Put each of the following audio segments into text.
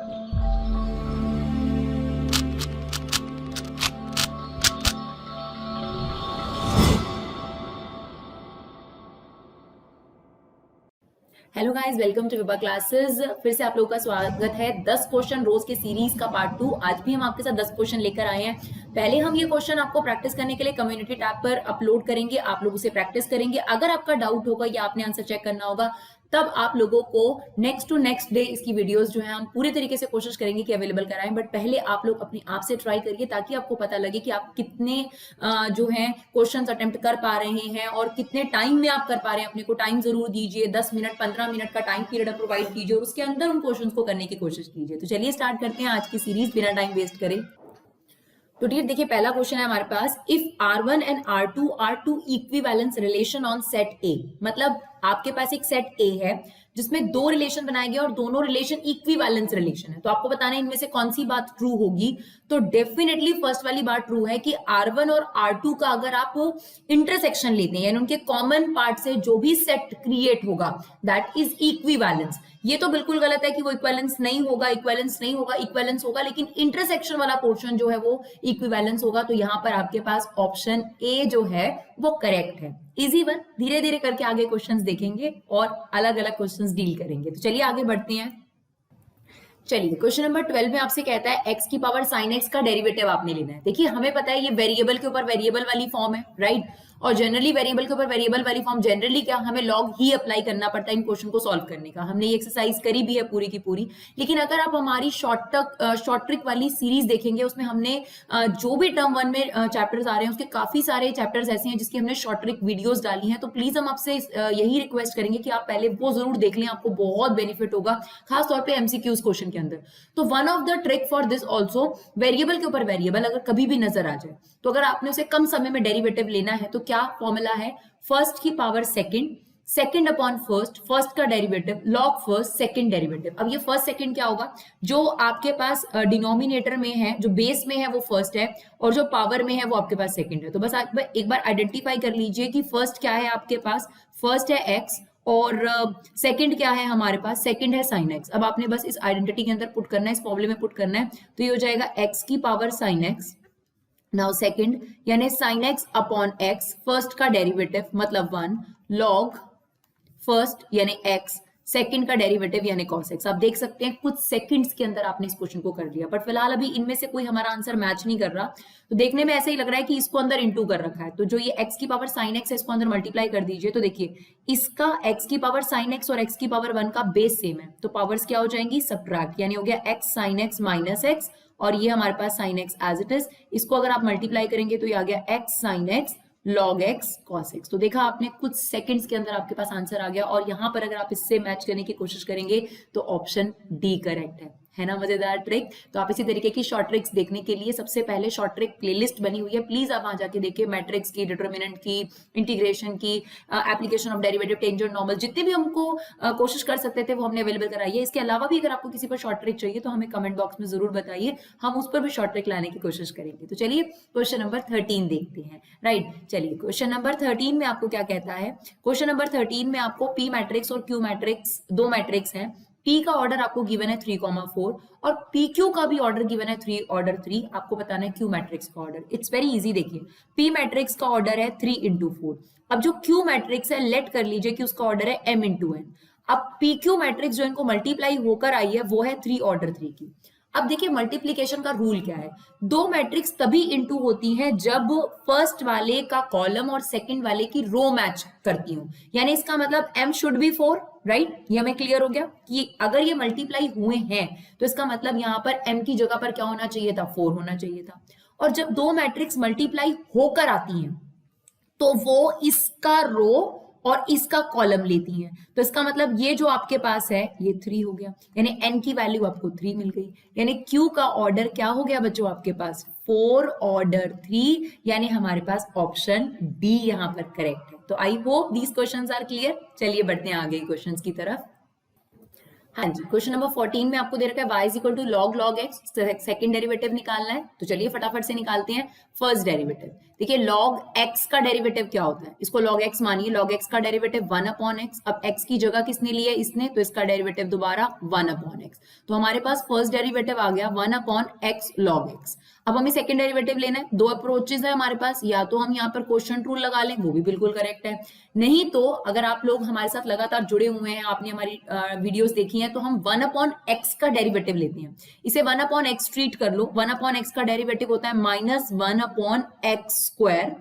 Hello guys, welcome to Vibha classes. फिर से आप लोगों का स्वागत है 10 क्वेश्चन रोज के सीरीज का पार्ट 2। आज भी हम आपके साथ 10 क्वेश्चन लेकर आए हैं। पहले हम ये क्वेश्चन आपको प्रैक्टिस करने के लिए कम्युनिटी टैब पर अपलोड करेंगे, आप लोग उसे प्रैक्टिस करेंगे। अगर आपका डाउट होगा या आपने आंसर चेक करना होगा, तब आप लोगों को नेक्स्ट टू नेक्स्ट डे इसकी वीडियोस जो है हम पूरी तरीके से कोशिश करेंगे कि अवेलेबल कराएं। बट पहले आप लोग अपने आप से ट्राई करिए ताकि आपको पता लगे कि आप कितने जो है क्वेश्चंस अटेम्प्ट कर पा रहे हैं और कितने टाइम में आप कर पा रहे हैं। अपने को टाइम जरूर दीजिए, 10 मिनट 15 मिनट का टाइम पीरियड प्रोवाइड कीजिए और उसके अंदर उन क्वेश्चंस को करने की कोशिश कीजिए। तो चलिए स्टार्ट करते हैं आज की सीरीज बिना टाइम वेस्ट करें। तो डियर देखिए, पहला क्वेश्चन है हमारे पास, if R1 and R2 are two equivalence relation on set A. मतलब आपके पास एक सेट ए है जिसमें दो रिलेशन बनाए गए और दोनों रिलेशन इक्विवेलेंस रिलेशन है। तो आपको बताना है इनमें से कौन सी बात ट्रू होगी। तो डेफिनेटली फर्स्ट वाली बात ट्रू है कि R1 और R2 का अगर आप इंटरसेक्शन लेते हैं यानी उनके कॉमन पार्ट से जो भी सेट क्रिएट होगा दैट इज इक्विवेलेंस। ये तो बिल्कुल गलत है कि वो इक्विवेलेंस नहीं होगा, इक्विवेलेंस होगा, लेकिन इंटरसेक्शन वाला पोर्शन जो है वो इक्विवेलेंस होगा। तो यहां पर आपके पास ऑप्शन ए जो है वो करेक्ट है। इजी वन, धीरे धीरे करके आगे क्वेश्चंस देखेंगे और अलग अलग क्वेश्चंस डील करेंगे। तो चलिए आगे बढ़ते हैं। चलिए क्वेश्चन नंबर 12 में आपसे कहता है x की पावर sin x का डेरिवेटिव आपने लेना है। देखिए हमें पता है ये वेरिएबल के ऊपर वेरिएबल वाली फॉर्म है, राइट। और जनरली वेरिएबल के ऊपर वेरिएबल वाली फॉर्म जनरली क्या हमें लॉग ही अप्लाई करना पड़ता है इन क्वेश्चन को सॉल्व करने का। हमने ये एक्सरसाइज करी भी है पूरी की पूरी। लेकिन अगर आप हमारी शॉर्ट ट्रिक वाली सीरीज देखेंगे उसमें हमने जो भी टर्म 1 में चैप्टर्स आ रहे हैं उसके काफी सारे चैप्टर्स ऐसे हैं जिसकी हमने शॉर्ट ट्रिक वीडियोस डाली हैं। तो प्लीज हम आपसे यही रिक्वेस्ट करेंगे कि आप पहले वो जरूर देख लें, आपको बहुत बेनिफिट होगा खासतौर पर एमसीक्यूज क्वेश्चन के अंदर। तो one of the trick for this also, variable के ऊपर वेरिएबल अगर कभी भी नजर आ जाए तो अगर आपने उसे कम समय में डेरिवेटिव लेना है तो क्या फॉर्मूला है, फर्स्ट की power second, second upon first, first का derivative log first second derivative. अब ये फर्स्ट सेकंड क्या होगा, जो आपके पास डिनोमिनेटर में है, जो बेस में है वो फर्स्ट है और जो पावर में है वो आपके पास सेकंड है। तो बस आप एक बार आइडेंटिफाई कर लीजिए कि फर्स्ट क्या है आपके पास, फर्स्ट है एक्स और सेकंड क्या है हमारे पास, सेकंड है साइन एक्स। अब आपने बस इस आइडेंटिटी के अंदर पुट करना है, इस फॉर्मूले में पुट करना है। तो ये हो जाएगा एक्स की power sine x, now second यानी sine x upon x, first का डेरिवेटिव मतलब 1 लॉग फर्स्ट यानी एक्स, सेकंड का डेरिवेटिव यानी cos x। आप देख सकते हैं कुछ सेकंड्स के अंदर आपने इस क्वेश्चन को कर लिया। बट फिलहाल अभी इनमें से कोई हमारा आंसर मैच नहीं कर रहा, तो देखने में ऐसा ही लग रहा है कि इसको अंदर इंटू कर रखा है। तो जो ये x की पावर साइन एक्स है इसको अंदर मल्टीप्लाई कर दीजिए। तो देखिए इसका x की पावर साइन एक्स और x की पावर 1 का बेस सेम है, तो पावर्स क्या हो जाएंगी, सब्ट्रैक्ट, यानी हो गया x sine x minus x और ये हमारे पास sine x as it is. इसको अगर आप मल्टीप्लाई करेंगे तो ये आ गया x sine x log x cos x। तो देखा आपने कुछ सेकंड्स के अंदर आपके पास आंसर आ गया। और यहां पर अगर आप इससे मैच करने की कोशिश करेंगे तो ऑप्शन डी करेक्ट है ना। मजेदार ट्रिक। तो आप इसी तरीके की शॉर्ट ट्रिक्स देखने के लिए सबसे पहले शॉर्ट ट्रिक प्लेलिस्ट बनी हुई है, प्लीज आप वहां जाके देखिए। मैट्रिक्स की, डिटरमिनेंट की, इंटीग्रेशन की, application of derivative, tangent, normal, जितने भी हमको कोशिश कर सकते थे वो हमने अवेलेबल कराई है। इसके अलावा भी अगर आपको किसी पर शॉर्ट ट्रिक चाहिए तो हमें कमेंट बॉक्स में जरूर बताइए, हम उस पर भी शॉर्ट ट्रिक लाने की कोशिश करेंगे। तो चलिए क्वेश्चन नंबर 13 देखते हैं, राइट। चलिए क्वेश्चन नंबर 13 में आपको क्या कहता है, क्वेश्चन नंबर 13 में आपको पी मैट्रिक्स और क्यू मैट्रिक्स, दो मैट्रिक्स हैं। P का ऑर्डर आपको गिवन है 3,4 और PQ का भी ऑर्डर गिवन है 3 ऑर्डर 3। आपको बताना है Q मैट्रिक्स का ऑर्डर। It's very easy. देखिए P मैट्रिक्स का ऑर्डर है 3 into 4। अब जो Q मैट्रिक्स है लेट कर लीजिए कि उसका ऑर्डर है m into n। अब PQ मैट्रिक्स जो इनको मल्टीप्लाई होकर आई है वो है 3 ऑर्डर 3 की। अब देखिए मल्टीप्लीकेशन का रूल क्या है, दो मैट्रिक्स तभी इनटू होती हैं जब फर्स्ट वाले का कॉलम और सेकंड वाले की रो मैच करती हूं। यानी इसका मतलब m शुड बी 4, राइट। ये हमें क्लियर हो गया कि अगर ये मल्टीप्लाई हुए हैं तो इसका मतलब यहां पर m की जगह पर क्या होना चाहिए था, 4 होना चाहिए था। और जब दो मैट्रिक्स मल्टीप्लाई होकर आती हैं तो वो इसका रो और इसका कॉलम लेती हैं। तो इसका मतलब ये जो आपके पास है ये 3 हो गया, यानी n की वैल्यू आपको 3 मिल गई। यानी q का ऑर्डर क्या हो गया बच्चों आपके पास, 4 ऑर्डर 3, यानी हमारे पास ऑप्शन डी यहां पर करेक्ट है। तो I hope these questions are clear. चलिए बढ़ते हैं आगे क्वेश्चंस की तरफ। हाँ जी, क्वेश्चन नंबर 14 में आपको दे रखा है y is equal to log x, second derivative निकालना है। तो चलिए फटाफट से निकालते हैं फर्स्ट डेरिवेटिव। देखिए log x का डेरिवेटिव क्या होता है, इसको log x मानिए, log x का डेरिवेटिव 1 अपॉन x। अब x की जगह किसने ली है, इसने, तो इसका डेरिवेटिव दोबारा 1 अपॉन x। तो हमारे पास फर्स्ट डेरिवेटिव आ गया 1 अपॉन x log x। अब हमें सेकंड डेरिवेटिव लेना है। दो अप्रोचेज है हमारे पास, या तो हम यहाँ पर क्वोशिएंट रूल लगा लें, वो भी बिल्कुल करेक्ट है। नहीं तो अगर आप लोग हमारे साथ लगातार जुड़े हुए हैं, आपने हमारी वीडियोस देखी हैं, तो हम 1 अपॉन x का डेरिवेटिव लेते हैं। इसे 1 अपॉन x ट्रीट कर लो। 1 अपॉन x का डेरिवेटिव होता है minus 1 upon x square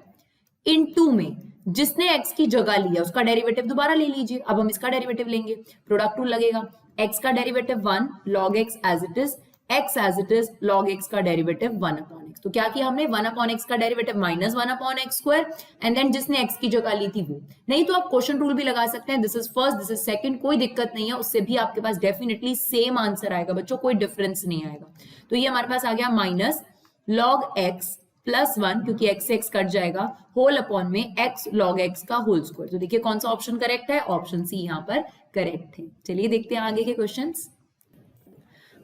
into में जिसने x की जगह लिया उसका डेरिवेटिव दोबारा ले लीजिए। अब हम इसका डेरिवेटिव लेंगे, प्रोडक्ट रूल लगेगा। x का derivative 1 log x as it is, x as it is, log x का डेरिवेटिव 1 अपॉन x। तो क्या किया हमने, 1 अपॉन x का derivative minus 1 upon x square, and then जिसने x की जगह ली थी वो। नहीं तो आप क्वोशिएंट रूल भी लगा सकते हैं, this is first, this is second, कोई दिक्कत नहीं है, उससे भी आपके पास डेफिनेटली सेम आंसर आएगा बच्चों, कोई डिफरेंस नहीं आएगा। तो ये हमारे पास आ गया माइनस log x प्लस 1, क्योंकि x से x कट जाएगा, होल अपॉन में x log x का होल स्क्वायर। तो देखिए कौन सा ऑप्शन करेक्ट है, ऑप्शन सी यहाँ पर करेक्ट है। चलिए देखते हैं आगे के क्वेश्चंस।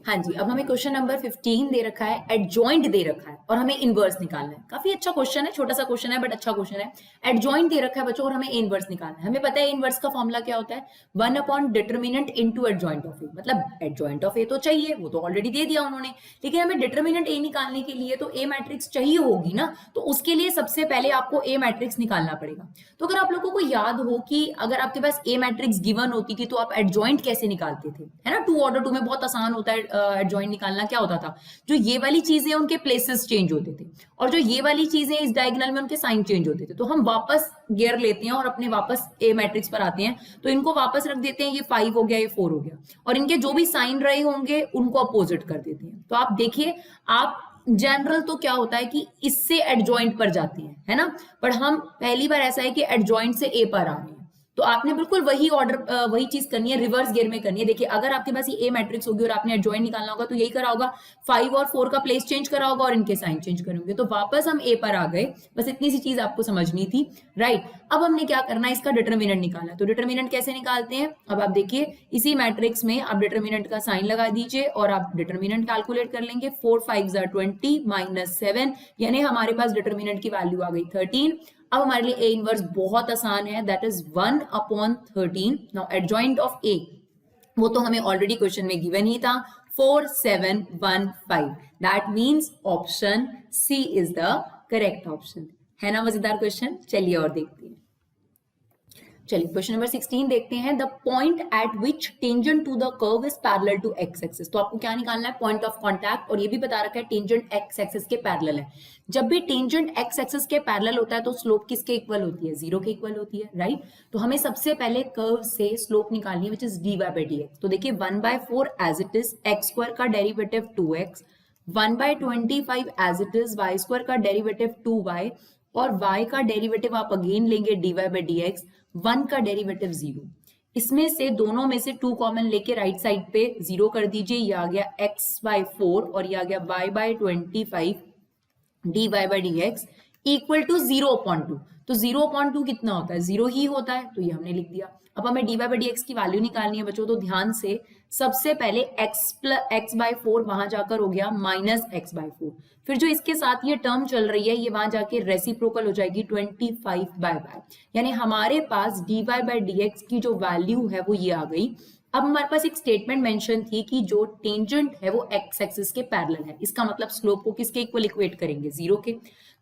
हाँ जी, अब हमें क्वेश्चन नंबर 15 दे रखा है, एडजॉइंट दे रखा है और हमें इनवर्स निकालना है। काफी अच्छा क्वेश्चन है, छोटा सा क्वेश्चन है बट अच्छा क्वेश्चन है। एडजॉइंट दे रखा है बच्चों और हमें इनवर्स निकालना है। हमें पता है इनवर्स का फॉर्मूला क्या होता है, 1 upon determinant into adjoint of A. मतलब एडजॉइंट ऑफ ए तो चाहिए, वो तो ऑलरेडी दे दिया उन्होंने, लेकिन हमें डिटर्मिनेंट ए निकालने के लिए तो ए मैट्रिक्स चाहिए होगी ना, तो उसके लिए सबसे पहले आपको ए मैट्रिक्स निकालना पड़ेगा। तो अगर आप लोगों को याद हो कि अगर आपके पास ए मैट्रिक्स गिवन होती थी तो आप एडजॉइंट कैसे निकालते थे, है ना, 2 ऑर्डर 2 में बहुत आसान होता है एडजॉइंट निकालना। क्या होता था, जो ये वाली चीजें उनके प्लेसेस चेंज होते थे और जो ये वाली चीजें इस डायगोनल में उनके साइन चेंज होते थे। तो हम वापस गियर लेते हैं और अपने वापस ए मैट्रिक्स पर आते हैं, तो इनको वापस रख देते हैं, ये 5 हो गया, ये 4 हो गया, और इनके जो भी साइन रहे होंगे उनको अपोजिट कर देते हैं। तो आप देखिए, आप जनरल तो क्या होता है कि इससे एडजॉइंट पर जाते हैं, है ना, पर हम पहली बार ऐसा है कि एडजॉइंट से ए पर आ रहे हैं। तो आपने बिल्कुल वही ऑर्डर वही चीज करनी है, रिवर्स गियर में करनी है। देखिए अगर आपके पास ये ए मैट्रिक्स होगी और आपने एडजॉइंट निकालना होगा तो यही करा होगा, 5 और 4 का प्लेस चेंज करा होगा और इनके साइन चेंज करेंगे, तो वापस हम ए पर आ गए। बस इतनी सी चीज आपको समझनी थी, राइट। अब हमने क्या करना है, इसका डिटर्मिनेंट निकालना है। तो डिटर्मिनेंट कैसे निकालते हैं, अब आप देखिए इसी मैट्रिक्स में आप डिटर्मिनेंट का साइन लगा दीजिए और आप डिटर्मिनेंट कैलकुलेट कर लेंगे। 4 5 20 माइनस 7, यानी हमारे पास डिटर्मिनेंट की वैल्यू आ गई 13। अब हमारे लिए ए इनवर्स बहुत आसान है, दैट इज 1 अपॉन 13। नाउ एडजॉइंट ऑफ ए, वो तो हमें ऑलरेडी क्वेश्चन में गिवन ही था, 4 7 1 5। That means option C is the correct option. है ना मजेदार क्वेश्चन। चलिए और देखते हैं। चलिए क्वेश्चन नंबर 16 देखते हैं। The point at which tangent to the curve is parallel to x axis. तो आपको क्या निकालना है, पॉइंट ऑफ कांटेक्ट, और ये भी बता रखा है टेंजेंट एक्स एक्सिस के पैरेलल है। जब भी टेंजेंट एक्स एक्सिस के पैरेलल होता है तो स्लोप किसके इक्वल होती है, 0 के इक्वल होती है, राइट। तो हमें सबसे पहले कर्व से स्लोप निकालनी है which is dy by dx। तो देखिए 1/4 as it is, x square का derivative 2x, 1/25 as it is, y square का डेरिवेटिव 2y, और y का डेरिवेटिव आप अगेन लेंगे dy by dx, 1 का डेरिवेटिव 0। इसमें से दोनों में से 2 कॉमन लेके राइट साइड पे 0 कर दीजिए, ये आ गया x/4 और ये आ गया y/25 dy by dx equal to 0/2। तो 0/2 कितना होता है, 0 ही होता है, तो ये हमने लिख दिया। अब हमें dy by dx की वैल्यू निकालनी है बच्चों, तो ध्यान से सबसे पहले x/4 वहां जाकर हो गया -x/4, फिर जो इसके साथ ये टर्म चल रही है ये वहां जाके रेसिप्रोकल हो जाएगी 25/y, यानी हमारे पास dy by dx की जो वैल्यू है वो ये आ गई। अब हमारे पास एक स्टेटमेंट मेंशन थी कि जो टेंजेंट है वो एक्स एक्सिस के पैरेलल है, इसका मतलब स्लोप को किसके इक्वल इक्वेट करेंगे, 0 के।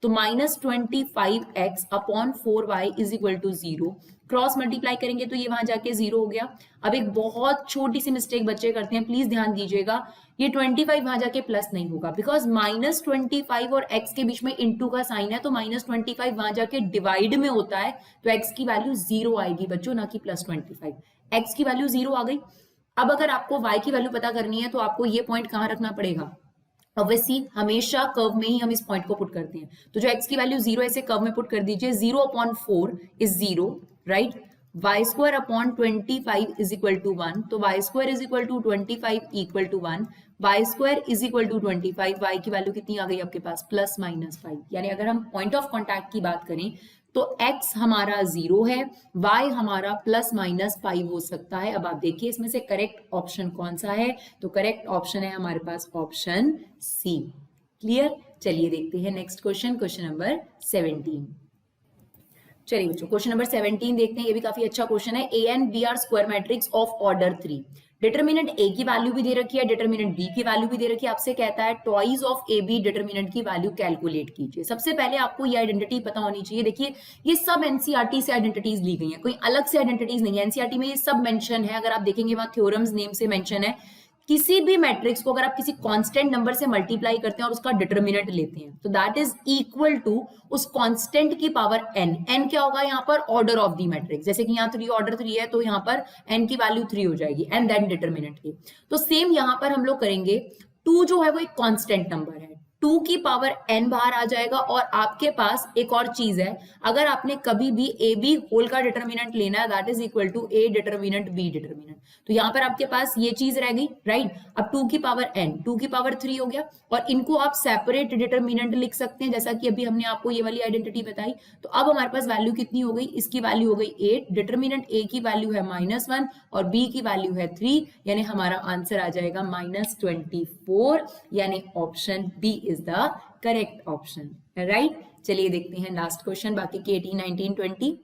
तो -25x upon 4y is equal to 0, cross multiply करेंगे तो ये वहां जाके 0 हो गया। अब एक बहुत छोटी सी मिस्टेक बच्चे करते हैं, प्लीज ध्यान दीजिएगा, ये 25 वहां जाके प्लस नहीं होगा, बिकॉज -25 और x के बीच में इंटू का साइन है, तो -25 वहां जाके डिवाइड में होता है, तो x की वैल्यू 0 आएगी बच्चों, ना कि +25। x की वैल्यू 0 आ गई। अब अगर आपको y की वैल्यू पता करनी है तो आपको ये पॉइंट कहां रखना पड़ेगा, ऑब्वियसली हमेशा कर्व में ही हम इस पॉइंट को पुट करते हैं। तो जो x की वैल्यू 0 ऐसे कर्व में पुट कर दीजिए, 0/4 is 0, right. Y square upon 25 is equal to 1, तो y square is equal to 25 equal to 1, y square is equal to 25, y की वैल्यू कितनी आ गई आपके पास, +-5। यानी अगर हम पॉइंट ऑफ कॉन्टैक्ट की बात करें तो x हमारा 0 है, y हमारा ±5 हो सकता है। अब आप देखिए इसमें से करेक्ट ऑप्शन कौन सा है, तो करेक्ट ऑप्शन है हमारे पास ऑप्शन सी। क्लियर? चलिए देखते हैं नेक्स्ट क्वेश्चन, क्वेश्चन नंबर 17। चलिए बच्चों क्वेश्चन नंबर 17 देखते हैं, ये भी काफी अच्छा क्वेश्चन है। A and B are square matrix of order 3, determinant A की वैल्यू भी दे रखी है, डिटरमिनेंट बी की वैल्यू भी दे रखी है। आपसे कहता है twice of A B determinant की वैल्यू कैलकुलेट कीजिए। सबसे पहले आपको ये आइडेंटिटी पता होनी चाहिए। देखिए ये सब एनसीईआरटी से आइडेंटिटीज ली गई हैं, कोई अलग से आइडेंटिटीज नहीं है। एनसीईआरटी में ये सब मेंशन है, अगर आप देखेंगे वहां थ्योरम्स नेम से मेंशन है। किसी भी मैट्रिक्स को अगर आप किसी कांस्टेंट नंबर से मल्टीप्लाई करते हैं और उसका डिटरमिनेंट लेते हैं तो दैट इज इक्वल टू उस कांस्टेंट की पावर n। n क्या होगा यहाँ पर? Order of the matrix. जैसे कि यहाँ 3 ऑर्डर 3 है तो यहाँ पर n की वैल्यू 3 हो जाएगी, एंड देन डिटरमिनेंट की। तो सेम यहाँ पर हम लोग करेंगे। 2 जो है वो एक कांस्टेंट नंबर है, 2 की पावर n बाहर आ जाएगा। और आपके पास एक और चीज है, अगर आपने कभी भी ए बी होल का डिटरमिनेंट लेना है that is equal to A determinant B determinant. तो यहाँ पर आपके पास ये चीज रह गई, राइट। अब 2 की पावर n, 2 की पावर 3 हो गया, और इनको आप सेपरेट डिटरमिनेंट लिख सकते हैं जैसा कि अभी हमने आपको ये वाली आइडेंटिटी बताई। तो अब हमारे पास वैल्यू कितनी हो गई? इसकी वैल्यू हो गई 8, डिटरमिनेंट ए की वैल्यू है -1 और बी की वैल्यू है 3, यानी हमारा आंसर आ जाएगा -24, यानी option B is the correct option, right. चलिए देखते हैं लास्ट क्वेश्चन, बाकी के 18, 19, 20।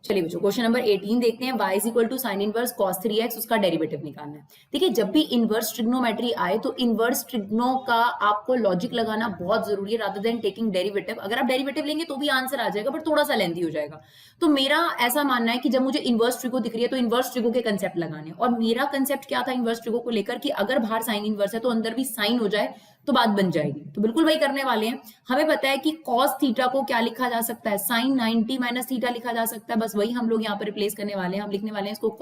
चलिए बच्चों क्वेश्चन नंबर 18 देखते हैं। y is equal to sine inverse cos 3x, उसका डेरिवेटिव निकालना है। देखिए जब भी इनवर्स ट्रिग्नोमेट्री आए तो इनवर्स ट्रिग्नो का आपको लॉजिक लगाना बहुत जरूरी है रादर देन टेकिंग डेरिवेटिव। अगर आप डेरिवेटिव लेंगे तो भी आंसर आ जाएगा बट थोड़ा सा लेंथी हो जाएगा। तो मेरा ऐसा मानना है कि जब मुझे इनवर्स ट्रिगो दिख रही है तो इनवर्स ट्रिगो के कंसेप्ट लगाने, और मेरा कंसेप्ट क्या था इनवर्स ट्रिगो को लेकर कि अगर बाहर साइन इनवर्स है तो अंदर भी साइन हो जाए तो बात बन जाएगी। तो बिल्कुल वही करने वाले हैं। हमें पता है कि cos थीटा को क्या लिखा जा सकता है? sin 90 माइनस थीटा लिखा जा सकता है। बस वही हम लोग यहाँ पर रिप्लेस करने वाले हैं। हम लिखने वाले हैं इसको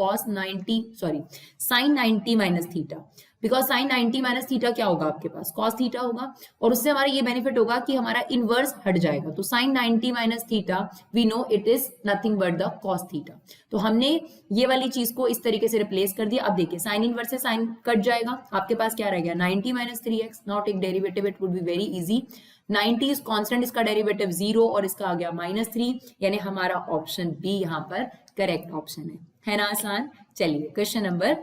sin 90 minus theta, because sin 90 minus theta क्या होगा आपके पास? cos थीटा होगा, और उससे हमारा ये बेनिफिट होगा कि हमारा इनवर्स हट जाएगा। तो sin 90 minus theta we know it is nothing but the cos theta. तो हमने ये वाली चीज को इस तरीके से रिप्लेस कर दिया। अब देखिए साइन इनवर्स से साइन कट जाएगा, आपके पास क्या रह गया? 90 माइनस 3x, नॉट एक derivative, it would be very easy. 90 is constant, इसका डेरिवेटिव 0 और इसका आ गया -3, यानी हमारा ऑप्शन बी यहाँ पर करेक्ट ऑप्शन है ना आसान। चलिए क्वेश्चन नंबर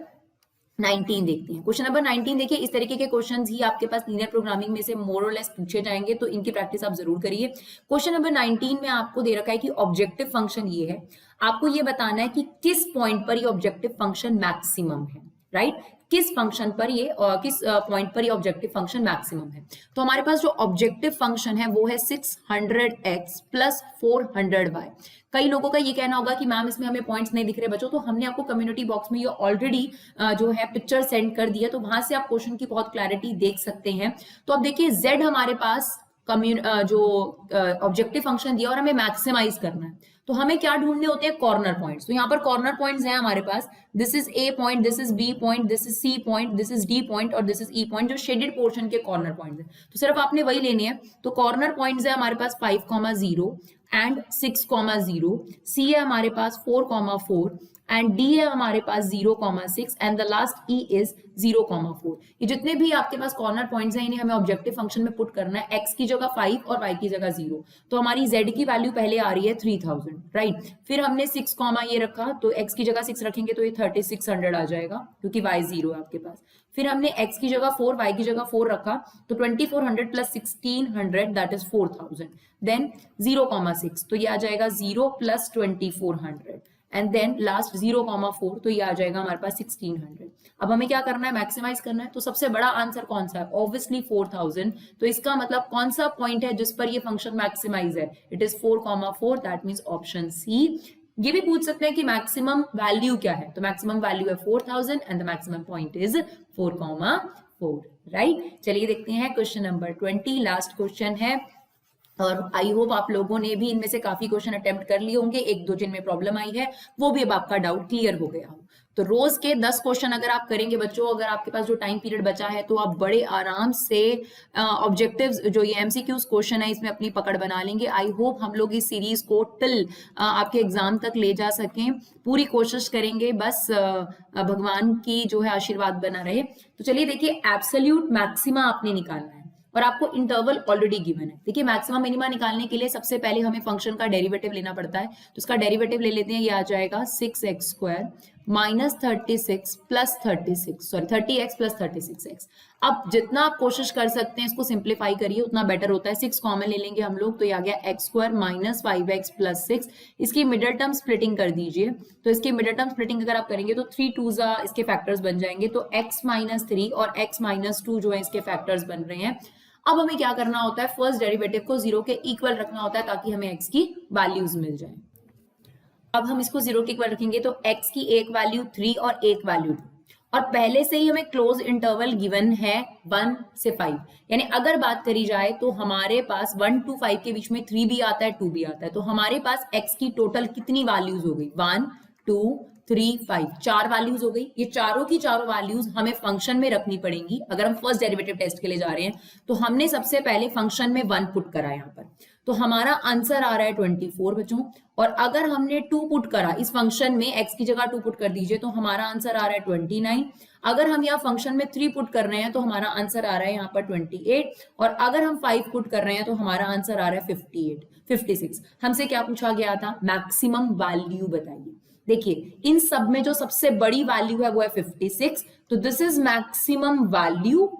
19 देखते हैं। क्वेश्चन नंबर 19 देखिए, इस तरीके के क्वेश्चंस ही आपके पास लीनियर प्रोग्रामिंग में से मोर और लेस पूछे जाएंगे, तो इनकी प्रैक्टिस आप जरूर करिए। क्वेश्चन नंबर 19 में आपको दे रखा है कि ऑब्जेक्टिव फंक्शन ये है, आपको ये बताना है कि किस पॉइंट पर ये ऑब्जेक्टिव फंक्शन मैक्सिमम है, राइट। किस फंक्शन पर ये किस पॉइंट पर ये ऑब्जेक्टिव फंक्शन मैक्सिमम है। तो हमारे पास जो ऑब्जेक्टिव फंक्शन है वो है 600x प्लस 400y। कई लोगों का ये कहना होगा कि मैम इसमें हमें पॉइंट्स नहीं दिख रहे बच्चों, तो हमने आपको कम्युनिटी बॉक्स में ये ऑलरेडी जो है पिक्चर सेंड कर दिया, तो वहां से आप क्वेश्चन की बहुत क्लैरिटी देख सकते हैं। तो अब देखिए z हमारे पास जो ऑब्जेक्टिव फंक्शन दिया और हमें मैक्सिमाइज करना है, तो हमें क्या ढूंढने होते हैं? Corner points. तो यहाँ पर कॉर्नर पॉइंट्स हैं हमारे पास, this is A point, this is B point, this is C point, this is D point और दिस इज ई पॉइंट, जो शेडेड पोर्शन के कॉर्नर पॉइंट्स हैं। तो सिर्फ आपने वही लेने हैं। तो कॉर्नर पॉइंट्स है हमारे पास 5,0 एंड 6,0, सी है हमारे पास 4,4 एंड डी है हमारे पास 0,6 and the last E is 0,4। ये जितने भी आपके पास कॉर्नर पॉइंट्स हैं इन्हें हमें ऑब्जेक्टिव फंक्शन में पुट करना है। x की जगह 5 और y की जगह 0। तो हमारी z की वैल्यू पहले आ रही है 3000, राइट। फिर हमने 6 कॉमा ये रखा, तो x की जगह 6 रखेंगे तो ये 3600 आ जाएगा क्योंकि y 0 है आपके पास। फिर हमने x की जगह 4, y की जगह 4 रखा, तो 2400 प्लस 1600 दैट इज 4000। देन 0,6, तो ये आ जाएगा 0 प्लस 2400 एंड देन लास्ट 0,4, तो ये आ जाएगा हमारे पास 1600। अब हमें क्या करना है? मैक्सिमाइज करना है। तो सबसे बड़ा आंसर कौन सा है? ऑब्वियसली 4000। तो इसका मतलब कौन सा पॉइंट है जिस पर ये फंक्शन मैक्सिमाइज है? It is 4,4, that means option C. ये भी पूछ सकते हैं कि मैक्सिमम वैल्यू क्या है, तो मैक्सिमम वैल्यू है 4000 and the maximum point is 4,4, right. चलिए देखते हैं क्वेश्चन नंबर 20, लास्ट क्वेश्चन है, और आई होप आप लोगों ने भी इनमें से काफी क्वेश्चन अटेम्प्ट कर लिए होंगे। एक दो जिनमें प्रॉब्लम आई है वो भी अब आपका डाउट क्लियर हो गया हो। तो रोज के 10 क्वेश्चन अगर आप करेंगे बच्चों, अगर आपके पास जो टाइम पीरियड बचा है, तो आप बड़े आराम से ऑब्जेक्टिव्स जो ये एमसीक्यूज क्वेश्चन है इसमें अपनी पकड़ बना लेंगे। आई होप हम लोग इस सीरीज को टिल आपके एग्जाम तक ले जा सकें, पूरी कोशिश करेंगे। बस भगवान की जो है आशीर्वाद बना रहे। तो चलिए देखिए, एब्सोल्यूट मैक्सिमा आपने निकालना है। और आपको इंटरवल ऑलरेडी गिवन है। देखिए मैक्सिमम मिनिमा निकालने के लिए सबसे पहले हमें फंक्शन का डेरिवेटिव लेना पड़ता है, तो उसका डेरिवेटिव ले लेते हैं, ये आ जाएगा 6x² minus 36 plus 30x plus 36x। अब जितना आप कोशिश कर सकते हैं इसको सिंप्लीफाई करिए उतना बेटर होता है। 6 कॉमन ले लेंगे हम लोग, तो ये आ गया x² माइनस 5x प्लस 6। इसकी मिडिल टर्म स्प्लिटिंग कर दीजिए, तो इसकी मिडिल टर्म स्प्लिटिंग अगर आप करेंगे तो 3 2 इसके फैक्टर्स बन जाएंगे, तो x माइनस 3 और x माइनस 2 जो है इसके फैक्टर्स बन रहे हैं। अब हमें क्या करना होता है, फर्स्ट डेरिवेटिव को 0 के इक्वल रखना होता है ताकि हमें x की वैल्यूज मिल जाए। अब हम इसको 0 के इक्वल रखेंगे तो x की एक वैल्यू 3 और एक वैल्यू 2, और पहले से ही हमें क्लोज इंटरवल गिवन है 1 से 5, यानी अगर बात करी जाए तो हमारे पास 1 to 5 के बीच में 3 भी आता है 2 भी आता है, तो हमारे पास x की टोटल कितनी वैल्यूज हो गई, 1 2 3 5, 4 वैल्यूज हो गई। ये चारों की चारों वैल्यूज हमें फंक्शन में रखनी पड़ेंगी। अगर हम फर्स्ट डेरिवेटिव टेस्ट के लिए जा रहे हैं तो हमने सबसे पहले फंक्शन में 1 पुट करा यहाँ पर, तो हमारा आंसर आ रहा है 24 बच्चों। और अगर हमने 2 पुट करा इस फंक्शन में, x की जगह 2 पुट कर दीजिए, तो हमारा आंसर आ रहा है 29। अगर हम यहाँ फंक्शन में 3 पुट कर रहे हैं तो हमारा आंसर आ रहा है यहाँ पर 28, और अगर हम 5 पुट कर रहे हैं तो हमारा आंसर आ रहा है 56। हमसे क्या पूछा गया था, मैक्सिमम वैल्यू बताइए। देखिए इन सब में जो सबसे बड़ी वैल्यू है वो है 56, तो दिस इज मैक्सिमम वैल्यू,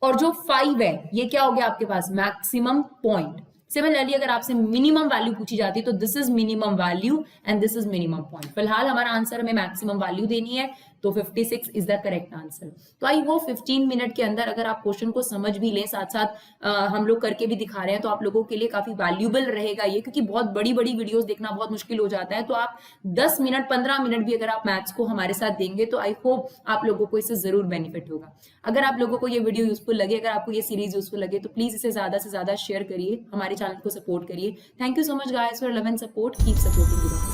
और जो 5 है ये क्या हो गया आपके पास, मैक्सिमम पॉइंट। सिमिलरली अगर आपसे मिनिमम वैल्यू पूछी जाती है तो this is minimum value and this is minimum point. फिलहाल हमारा आंसर हमें मैक्सिमम वैल्यू देनी है, तो 56 इज द करेक्ट आंसर। तो आई होप 15 मिनट के अंदर अगर आप क्वेश्चन को समझ भी लें, साथ साथ हम लोग करके भी दिखा रहे हैं, तो आप लोगों के लिए काफी वैल्यूबल रहेगा ये, क्योंकि बहुत बड़ी बड़ी वीडियोस देखना बहुत मुश्किल हो जाता है। तो आप 10 मिनट 15 मिनट भी अगर आप मैथ्स को हमारे साथ देंगे तो आई होप आप लोगों को इससे जरूर बेनिफिट होगा। अगर आप लोगों को ये वीडियो यूजफुल लगे, अगर आपको ये सीरीज यूजफुल लगे, तो प्लीज इसे ज्यादा से ज्यादा शेयर करिए, हमारे चैनल को सपोर्ट करिए। Thank you so much guys for love and support, keep supporting.